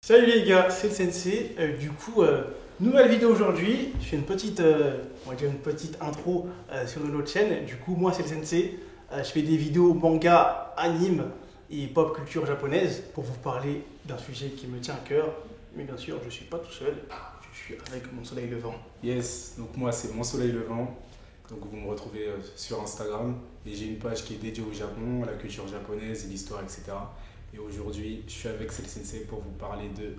Salut les gars, c'est le Sensei. Nouvelle vidéo aujourd'hui. Je fais on va dire une petite intro sur notre chaîne. Du coup, moi c'est le Sensei. Je fais des vidéos manga, anime et pop culture japonaise pour vous parler d'un sujet qui me tient à cœur. Mais bien sûr, je ne suis pas tout seul. Je suis avec mon soleil levant. Yes, donc moi c'est Mon Soleil Levant. Donc vous me retrouvez sur Instagram et j'ai une page qui est dédiée au Japon, à la culture japonaise, l'histoire, etc. Et aujourd'hui, je suis avec Cell Sensei pour vous parler de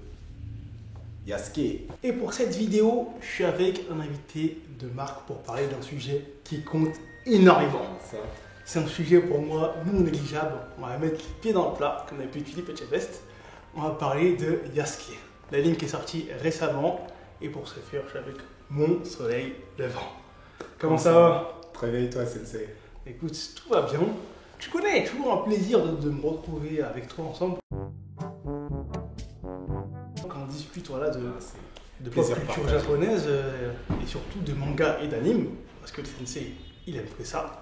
Yasuke. Et pour cette vidéo, je suis avec un invité de marque pour parler d'un sujet qui compte énormément. Ça. C'est un sujet pour moi non négligeable. On va mettre les pieds dans le plat, comme d'habitude Philippe Etchebest. On va parler de Yasuke, l'anime qui est sorti récemment. Et pour ce faire, je suis avec Mon Soleil Levant. Comment ça va? Très bien et toi Sensei? Écoute, tout va bien. Tu connais, toujours un plaisir de me retrouver avec toi ensemble. Quand on discute voilà, de pop plaisir culture partagé. japonaise et surtout de manga et d'anime, parce que le sensei, il aime que ça.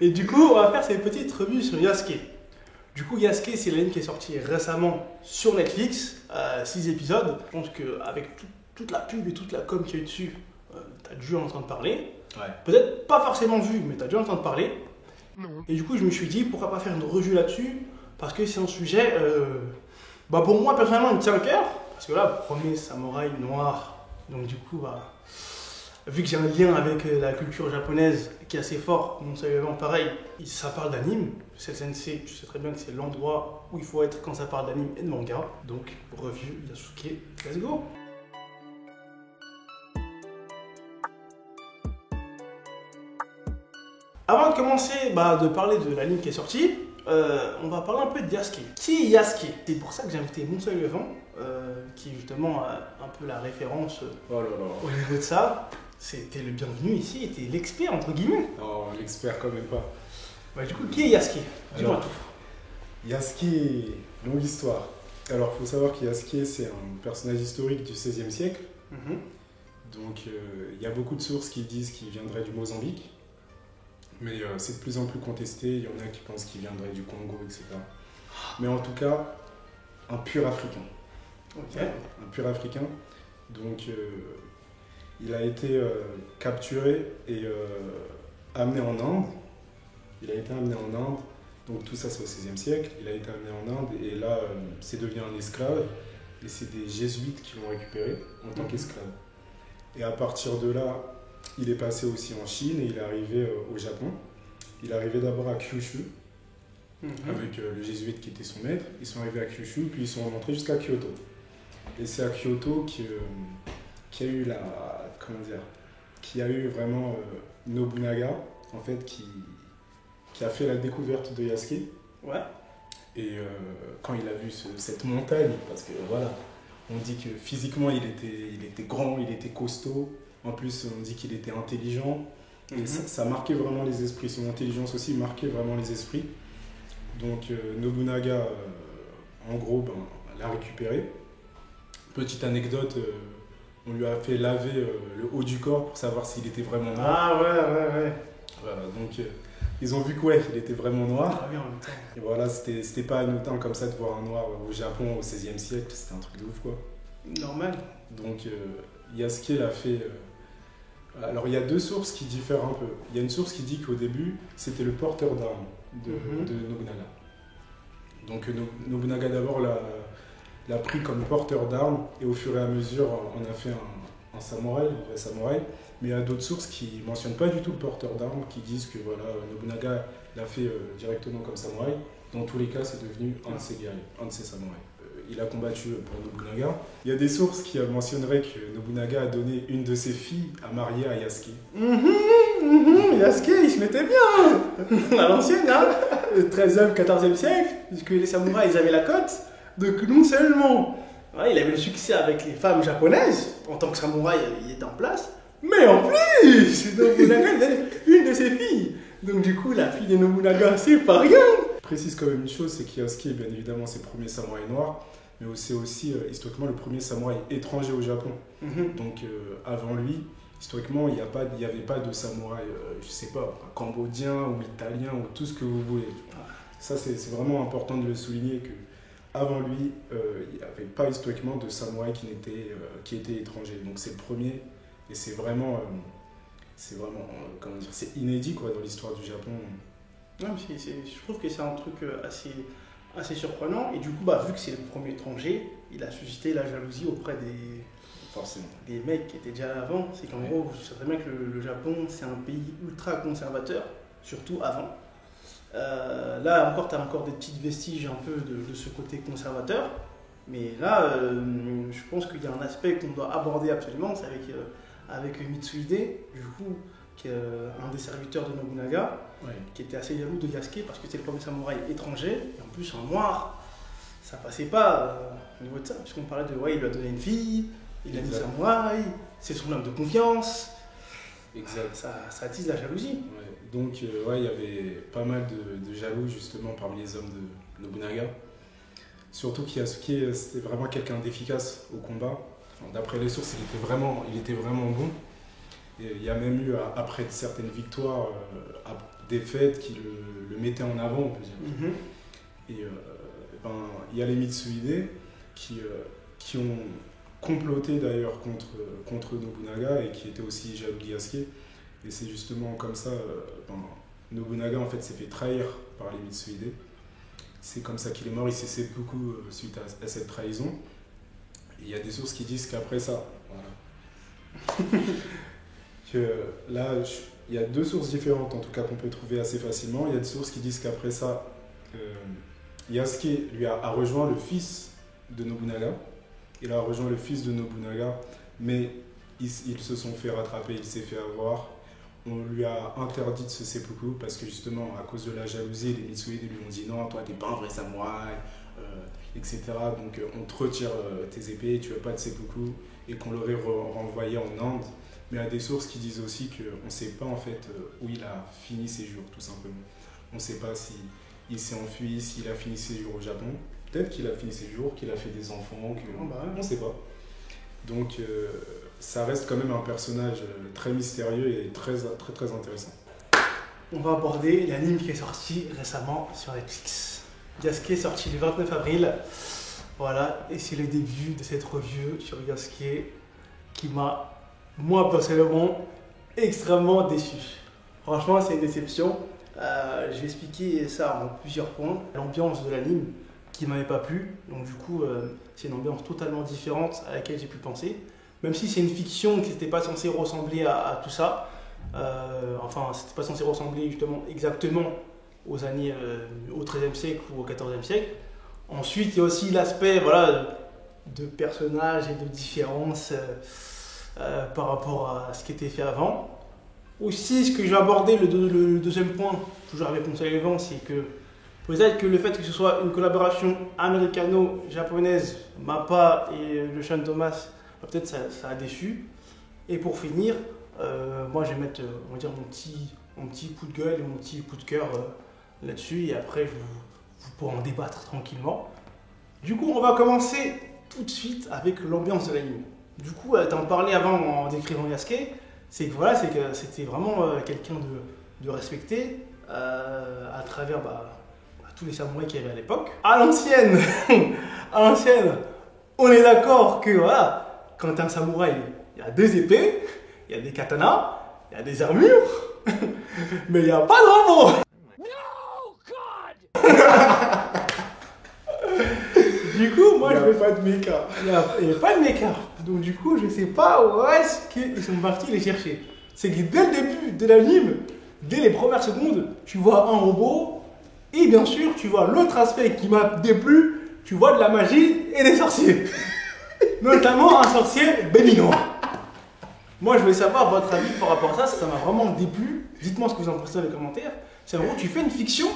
Et du coup, on va faire cette petite revue sur Yasuke. Du coup, Yasuke, c'est l'anime qui est sorti récemment sur Netflix, 6 épisodes. Je pense qu'avec toute la pub et toute la com qu'il y a eu dessus, tu as dû en entendre parler. Ouais. Peut-être pas forcément vu, mais tu as dû en entendre parler. Non. Et du coup, je me suis dit, pourquoi pas faire une revue là-dessus? Parce que c'est un sujet, pour moi, personnellement, il me tient à cœur. Parce que là, premier samouraï noir. Donc du coup, vu que j'ai un lien avec la culture japonaise qui est assez fort, mon saluant pareil, ça parle d'anime. C'est le sensei, je sais très bien que c'est l'endroit où il faut être quand ça parle d'anime et de manga. Donc, revue Yasuke, let's go! Avant de commencer de parler de l'anime qui est sorti, on va parler un peu de Yasuke. Qui est Yasuke? C'est pour ça que j'ai invité Mon Soleil Levant, qui est justement un peu la référence Oh là au là. niveau de ça. C'était le bienvenu ici, était l'expert entre guillemets. Non, l'expert quand même pas. Du coup, qui est Yasuke? Dis-moi Alors, Ah. Yasuke, longue histoire. Alors, il faut savoir que Yasuke, c'est un personnage historique du XVIe siècle. tout. Mhm. Donc, il y a beaucoup de sources qui disent qu'il viendrait du Mozambique. Mais c'est de plus en plus contesté. Il y en a qui pensent qu'il viendrait du Congo, etc. Mais en tout cas, un pur africain. Ok. Un pur africain. Donc, il a été capturé et amené en Inde. Il a été amené en Inde. Donc, tout ça, c'est au XVIe siècle. Il a été amené en Inde et là, c'est devenu un esclave. Et c'est des jésuites qui l'ont récupéré en tant qu'esclave. Et à partir de là, il est passé aussi en Chine et il est arrivé au Japon. Il est arrivé d'abord à Kyushu Mhm. avec le jésuite qui était son maître. Ils sont arrivés à Kyushu puis ils sont remontés jusqu'à Kyoto. Et c'est à Kyoto qu'il y a eu qui a eu vraiment Nobunaga en fait qui a fait la découverte de Yasuke. Ouais. Et quand il a vu cette montagne, parce que voilà, on dit que physiquement il était grand, il était costaud. En plus, on dit qu'il était intelligent. Et Mhm. ça marquait vraiment les esprits. Son intelligence aussi marquait vraiment les esprits. Donc Nobunaga, en gros, l'a récupéré. Petite anecdote, on lui a fait laver le haut du corps pour savoir s'il était vraiment noir. Ah ouais. Voilà, donc ils ont vu que ouais, il était vraiment noir. Ah oui, en même temps. Et voilà, c'était pas anodin comme ça de voir un noir au Japon au XVIe siècle. C'était un truc de ouf, quoi. Normal. Donc Yasuke l'a fait. Alors il y a deux sources qui diffèrent un peu. Il y a une source qui dit qu'au début c'était le porteur d'armes de Nobunaga. Donc Nobunaga d'abord l'a pris comme porteur d'armes et au fur et à mesure on a fait un samouraï, un vrai samouraï. Mais il y a d'autres sources qui ne mentionnent pas du tout le porteur d'armes, qui disent que voilà, Nobunaga l'a fait directement comme samouraï. Dans tous les cas c'est devenu un de ses guerriers, un de ses samouraïs. Il a combattu pour Nobunaga. Il y a des sources qui mentionneraient que Nobunaga a donné une de ses filles à marier à Yasuke. Yasuke, il se mettait bien à l'ancienne, hein, le 13e, 14e siècle, puisque les samouraïs, ils avaient la cote. Donc non seulement il avait le succès avec les femmes japonaises, en tant que samouraï, il était en place, mais en plus, Nobunaga, il donnait une de ses filles. Donc du coup, la fille de Nobunaga, c'est pas rien. Je précise quand même une chose, c'est que Yasuke est bien évidemment ses premiers samouraïs noirs, mais c'est aussi historiquement le premier samouraï étranger au Japon. Donc avant lui, historiquement, il n'y avait pas de samouraï, je sais pas, cambodgien ou italien ou tout ce que vous voulez. Ça, c'est vraiment important de le souligner que avant lui, il n'y avait pas historiquement de samouraï qui était étranger. Donc c'est le premier, et c'est vraiment, comment dire, c'est inédit quoi, dans l'histoire du Japon. Non, je trouve que c'est un truc assez surprenant. Et du coup, vu que c'est le premier étranger, il a suscité la jalousie auprès Forcément. Des mecs qui étaient déjà là avant. C'est qu'en gros, vous savez très bien que le Japon, c'est un pays ultra conservateur, surtout avant. Là encore, tu as encore des petits vestiges un peu de ce côté conservateur. Mais là, je pense qu'il y a un aspect qu'on doit aborder absolument, c'est avec Mitsuhide, du coup, qui est un des serviteurs de Nobunaga, qui était assez jaloux de Yasuke parce que c'était le premier samouraï étranger, et en plus en noir, ça passait pas au niveau de ça, puisqu'on parlait de il lui a donné une fille, il a dit samouraï, c'est son homme de confiance. Exact. Ça attise la jalousie. Donc, il y avait pas mal de jaloux justement parmi les hommes de Nobunaga. Surtout qu'Yasuke, c'était vraiment quelqu'un d'efficace au combat. Enfin, d'après les sources, il était vraiment bon. Et il y a même eu, après certaines victoires, des fêtes qui le mettaient en avant, on peut dire. Et il y a les Mitsuhide qui ont comploté d'ailleurs contre Nobunaga et qui étaient aussi jaloux de Yasuke. Et c'est justement comme ça, Nobunaga en fait s'est fait trahir par les Mitsuhide. C'est comme ça qu'il est mort, il s'est seppuku suite à cette trahison. Il y a des sources qui disent qu'après ça, voilà. Il y a deux sources différentes en tout cas qu'on peut trouver assez facilement. Il y a des sources qui disent qu'après ça, Yasuke a rejoint le fils de Nobunaga. Il a rejoint le fils de Nobunaga, mais ils se sont fait rattraper, il s'est fait avoir. On lui a interdit de se seppuku parce que justement, à cause de la jalousie, les Mitsuhide lui ont dit non, toi t'es pas un vrai samouraï, etc. Donc on te retire tes épées, tu vas pas de seppuku, et qu'on l'aurait renvoyé en Inde. Mais il y a des sources qui disent aussi qu'on ne sait pas en fait où il a fini ses jours, tout simplement. On ne sait pas s'il s'est enfui, s'il a fini ses jours au Japon. Peut-être qu'il a fini ses jours, qu'il a fait des enfants, on ne sait pas. Donc ça reste quand même un personnage très mystérieux et très, très, très intéressant. On va aborder l'anime qui est sorti récemment sur Netflix. Yasuke est sorti le 29 avril. Voilà, et c'est le début de cette review sur Yasuke qui m'a, moi personnellement, extrêmement déçu. Franchement, c'est une déception. Je vais expliquer ça en plusieurs points. L'ambiance de l'anime qui m'avait pas plu, donc du coup, c'est une ambiance totalement différente à laquelle j'ai pu penser. Même si c'est une fiction qui n'était pas censée ressembler à tout ça, c'était pas censé ressembler justement exactement aux années au XIIIe siècle ou au XIVe siècle. Ensuite, il y a aussi l'aspect de personnages et de différences par rapport à ce qui était fait avant. Aussi, ce que je vais aborder, le deuxième point, toujours avec mon seul vent, c'est que peut-être que le fait que ce soit une collaboration américano-japonaise, MAPPA et le Sean Thomas, peut-être ça a déçu. Et pour finir, moi je vais mettre on va dire, mon petit coup de gueule et mon petit coup de cœur là-dessus, et après vous pourrez en débattre tranquillement. Du coup, on va commencer tout de suite avec l'ambiance de l'anime. Du coup, t'en parlais avant en décrivant Yasuke, c'est que c'était vraiment quelqu'un de respecté à travers tous les samouraïs qu'il y avait à l'époque. À l'ancienne, on est d'accord que quand t'es un samouraï, il y a deux épées, il y a des katanas, il y a des armures, mais il n'y a pas de robot. No, God. Du coup, moi, il n'y a pas de mecha. Il n'y a pas de mecha. Donc du coup, je ne sais pas où est-ce qu'ils sont partis les chercher. C'est que dès le début de l'anime, dès les premières secondes, tu vois un robot, et bien sûr, tu vois l'autre aspect qui m'a déplu, tu vois de la magie et des sorciers. Notamment un sorcier béninois. Moi, je voulais savoir votre avis par rapport à ça, ça m'a vraiment déplu. Dites-moi ce que vous en pensez dans les commentaires. C'est en gros, tu fais une fiction,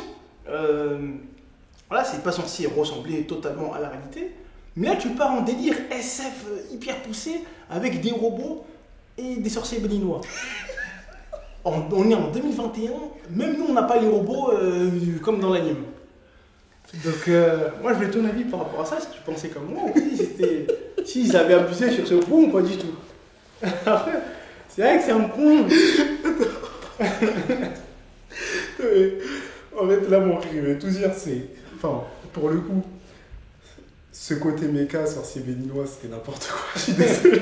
c'est pas censé ressembler totalement à la réalité, mais là, tu pars en délire SF hyper poussé avec des robots et des sorciers béninois. On est en 2021, même nous, on n'a pas les robots comme dans l'anime. Donc, moi, je voulais ton avis par rapport à ça, si tu pensais comme moi, ou s'ils avaient abusé sur ce point ou pas du tout. Après, c'est vrai que c'est un point. En fait, là, mon rire, tout dire, c'est. Enfin, pour le coup, ce côté méca, sorcier béninois, c'était n'importe quoi. Je suis désolé.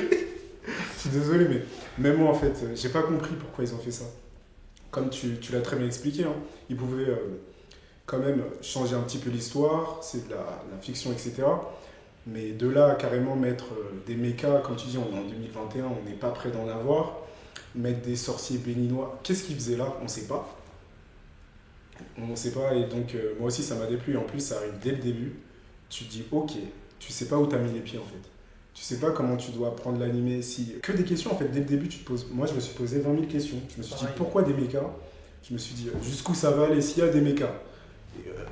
Je suis désolé, mais même moi, en fait, j'ai pas compris pourquoi ils ont fait ça. Comme tu l'as très bien expliqué, hein, ils pouvaient quand même changer un petit peu l'histoire, c'est de la fiction, etc. Mais de là à carrément mettre des mechas, comme tu dis, on est en 2021, on n'est pas prêt d'en avoir. Mettre des sorciers béninois, qu'est-ce qu'ils faisaient là? On ne sait pas. On ne sait pas, et donc moi aussi ça m'a déplu. En plus, ça arrive dès le début. Tu te dis, ok, tu sais pas où tu as mis les pieds en fait. Tu sais pas comment tu dois prendre l'animé. Si... Que des questions en fait, dès le début, tu te poses. Moi, je me suis posé 20 000 questions. Je me suis dit, pourquoi des mechas? Je me suis dit, jusqu'où ça va aller s'il y a des mechas?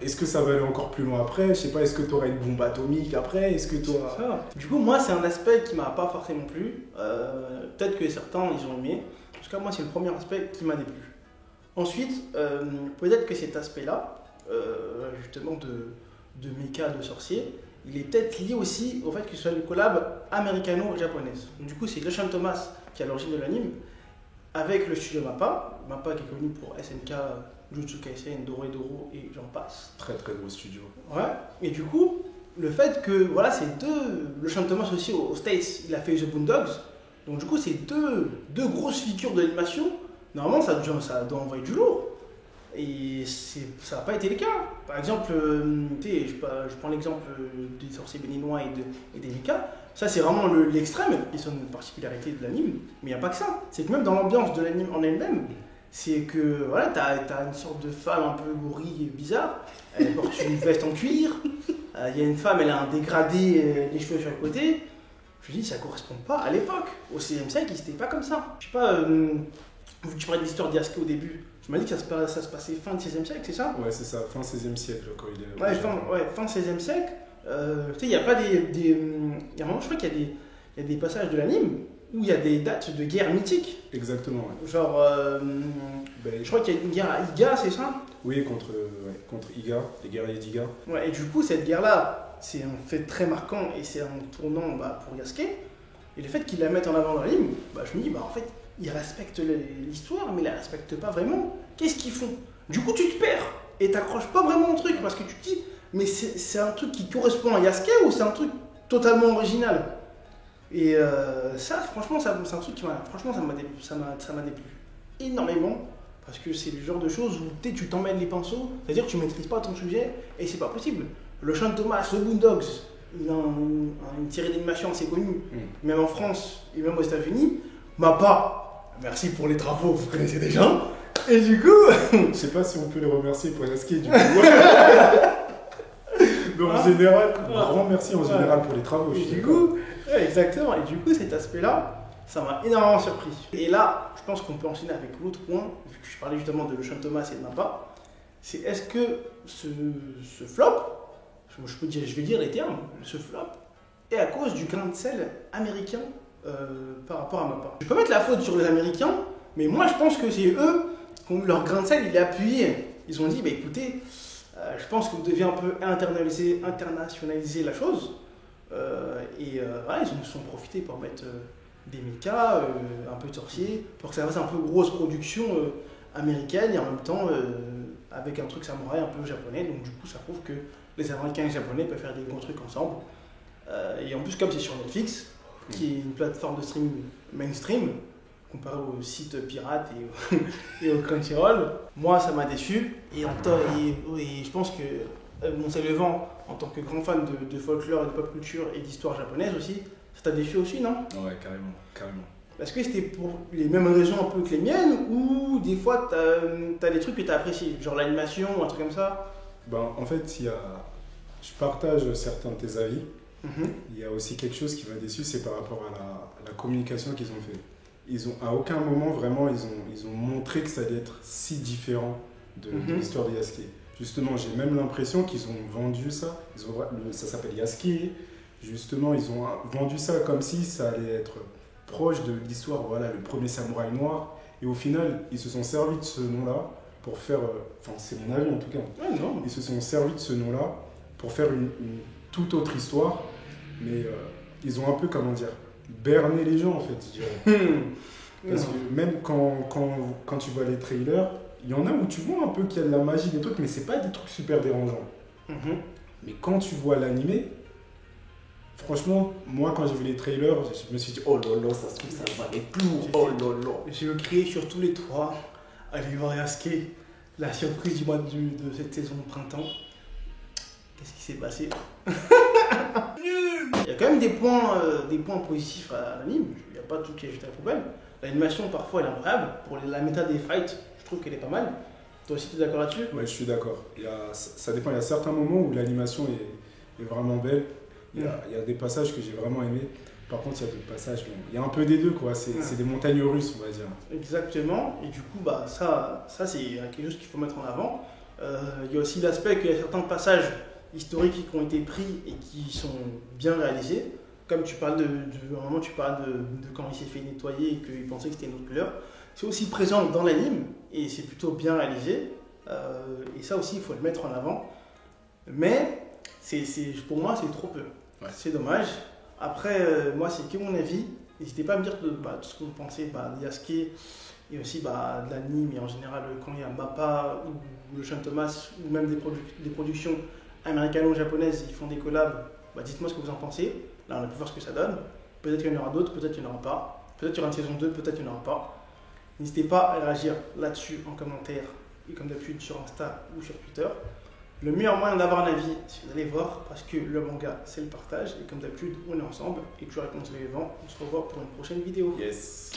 Est-ce que ça va aller encore plus loin après? Je sais pas, est-ce que tu auras une bombe atomique après? Est-ce que tu auras... Du coup, moi, c'est un aspect qui m'a pas forcément plu. Peut-être que certains, ils ont aimé. En tout cas, moi, c'est le premier aspect qui m'a déplu. Ensuite, peut-être que cet aspect-là, justement de méca, de sorcier, il est peut-être lié aussi au fait que ce soit une collab américano-japonaise. Du coup, c'est LeSean Thomas qui est à l'origine de l'anime, avec le studio MAPPA. MAPPA qui est connu pour SNK, Jujutsu Kaisen, Dorohedoro et j'en passe. Très très gros studio. Ouais, et du coup, le fait que, voilà, c'est LeSean Thomas aussi aux States, il a fait The Boondocks. Donc du coup, c'est deux grosses figures de l'animation. Normalement, ça doit envoyer du lourd. Et ça n'a pas été le cas. Par exemple, je prends l'exemple des sorciers béninois et des mechas. Ça, c'est vraiment l'extrême, qui sont une particularité de l'anime. Mais il n'y a pas que ça. C'est que même dans l'ambiance de l'anime en elle-même, c'est que voilà, t'as une sorte de femme un peu gorille et bizarre. Elle porte une veste en cuir. Il y a une femme, elle a un dégradé, les cheveux sur le côté. Je me dis, ça ne correspond pas à l'époque. Au 6e siècle, c'était pas comme ça. Je sais pas, tu parlais de l'histoire d'Yasuke au début. Tu m'as dit que ça se passait fin du 16e siècle, c'est ça? Ouais, c'est ça, fin 16e siècle quand il est. Ouais, fin 16e siècle. Tu sais, il n'y a pas des. Il y a un moment, je crois qu'il y a des passages de l'anime où il y a des dates de guerre mythiques. Exactement, ouais. Genre. Je crois qu'il y a une guerre à Iga, c'est ça? Oui, contre Iga, les guerriers d'Iga. Ouais, et du coup, cette guerre-là, c'est un fait très marquant et c'est un tournant pour Yasuke. Et le fait qu'ils la mettent en avant dans l'anime, je me dis, en fait, ils respectent l'histoire, mais ils la respectent pas vraiment. Qu'est-ce qu'ils font? Du coup, tu te perds et t'accroches pas vraiment au truc parce que tu te dis, mais c'est un truc qui correspond à Yasuke ou c'est un truc totalement original? Et ça, franchement, c'est un truc qui m'a. Franchement, ça m'a déplu énormément parce que c'est le genre de choses où tu t'emmènes les pinceaux, c'est-à-dire que tu maîtrises pas ton sujet et c'est pas possible. LeSean Thomas, The Boondocks, il a une série d'animation assez connue, même en France et même aux États-Unis. MAPPA, merci pour les travaux, vous connaissez déjà. Et du coup. Je sais pas si on peut les remercier pour Yasuke, du coup. Mais en général, grand merci en général pour les travaux. Et du coup, exactement. Et du coup, cet aspect-là, ça m'a énormément surpris. Et là, je pense qu'on peut enchaîner avec l'autre point, vu que je parlais justement de LeSean Thomas et de MAPPA. C'est est-ce que ce flop, je vais dire les termes, ce flop est à cause du grain de sel américain par rapport à MAPPA. Je peux mettre la faute sur les Américains, mais moi je pense que c'est eux qui ont eu leur grain de sel, ils l'ont appuyé. Ils ont dit, écoutez, je pense que vous deviez un peu internationaliser la chose. Ils en sont profités pour mettre des mechas, un peu de sorciers, pour que ça fasse un peu grosse production américaine et en même temps avec un truc samouraï un peu japonais. Donc du coup, ça prouve que les Américains et les Japonais peuvent faire des bons trucs ensemble. Et en plus, comme c'est sur Netflix, qui est une plateforme de streaming mainstream, comparé aux sites pirates et au Crunchyroll, moi ça m'a déçu. Et je pense que mon Levant, en tant que grand fan de folklore et de pop culture et d'histoire japonaise aussi, ça t'a déçu aussi, non? Ouais, carrément. Est-ce que c'était pour les mêmes raisons un peu que les miennes ou des fois t'as des trucs que t'as appréciés, genre l'animation ou un truc comme ça? En fait, je partage certains de tes avis. Il y a aussi quelque chose qui m'a déçu, c'est par rapport à la communication qu'ils ont fait. À aucun moment vraiment ils ont montré que ça allait être si différent de l'histoire de Yasuke. Justement, j'ai même l'impression qu'ils ont vendu ça. Ça s'appelle Yasuke. Justement, ils ont vendu ça comme si ça allait être proche de l'histoire, voilà, le premier samouraï noir. Et au final, ils se sont servis de ce nom-là pour faire... Enfin, c'est mon avis en tout cas. Ouais, non. Ils se sont servis de ce nom-là pour faire une toute autre histoire. Mais ils ont un peu, comment dire, berné les gens en fait, je dirais. Parce que même quand tu vois les trailers, il y en a où tu vois un peu qu'il y a de la magie, des trucs, mais c'est pas des trucs super dérangeants. Mais quand tu vois l'animé, Franchement, moi quand j'ai vu les trailers, je me suis dit oh là là, ça se trouve ça va être lourd, oh là là. J'ai crié sur tous les toits, allez voir Yasuke, la surprise du mois de cette saison de printemps. Qu'est-ce qui s'est passé? Il y a quand même des points positifs à l'anime, il n'y a pas tout qui est jeté à la poubelle. L'animation parfois elle est incroyable, pour la méta des fights, je trouve qu'elle est pas mal. Toi aussi tu es d'accord là-dessus? Ouais, je suis d'accord. Ça dépend, il y a certains moments où l'animation est vraiment belle. Il y a des passages que j'ai vraiment aimés. Par contre, il y a d'autres passages, bon, il y a un peu des deux, quoi. C'est des montagnes russes, on va dire. Exactement, et du coup, bah, ça c'est quelque chose qu'il faut mettre en avant. Il y a aussi l'aspect qu'il y a certains passages historiques qui ont été pris et qui sont bien réalisés. Comme tu parles à un moment, tu parles de quand il s'est fait nettoyer et qu'il pensait que c'était une autre couleur. C'est aussi présent dans l'anime et c'est plutôt bien réalisé. Et ça aussi, il faut le mettre en avant. Mais pour moi, c'est trop peu. Ouais. C'est dommage. Après, moi, c'est que mon avis. N'hésitez pas à me dire tout ce que vous pensez de Yasuke et aussi de l'anime et en général quand il y a Mappa ou le Sean Thomas ou même des productions américano-japonaises, ils font des collabs. Dites-moi ce que vous en pensez. Là, on a pu voir ce que ça donne. Peut-être qu'il y en aura d'autres, peut-être qu'il n'y en aura pas. Peut-être qu'il y aura une saison 2, peut-être qu'il n'y en aura pas. N'hésitez pas à réagir là-dessus en commentaire et comme d'habitude sur Insta ou sur Twitter. Le meilleur moyen d'avoir un avis, c'est d'aller voir parce que le manga, c'est le partage. Et comme d'habitude, on est ensemble et toujours avec mon élément. On se revoit pour une prochaine vidéo. Yes.